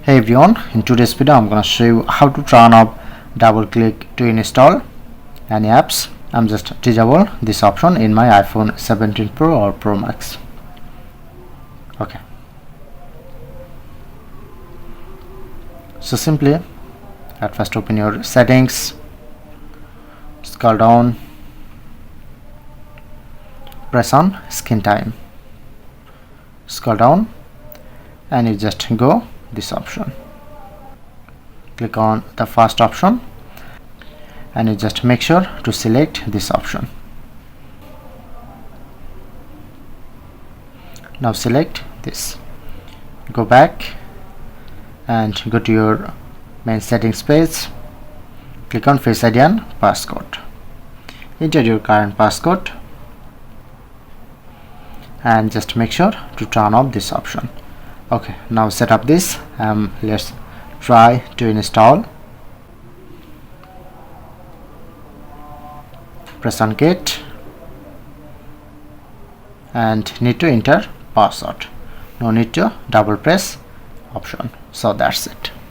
Hey everyone, in today's video I'm going to show you how to turn off double click to install any apps. I'm just disable this option in my iPhone 17 Pro or Pro Max. Okay, so simply at first open your settings, scroll down, press on screen time, scroll down and you just go this option, click on the first option and you just make sure to select this option. Now select this, go back and go to your main settings page, click on Face ID and passcode, enter your current passcode and just make sure to turn off this option. Okay, now set up this. Let's try to install. Press on get and need to enter password. No need to double press option. So that's it.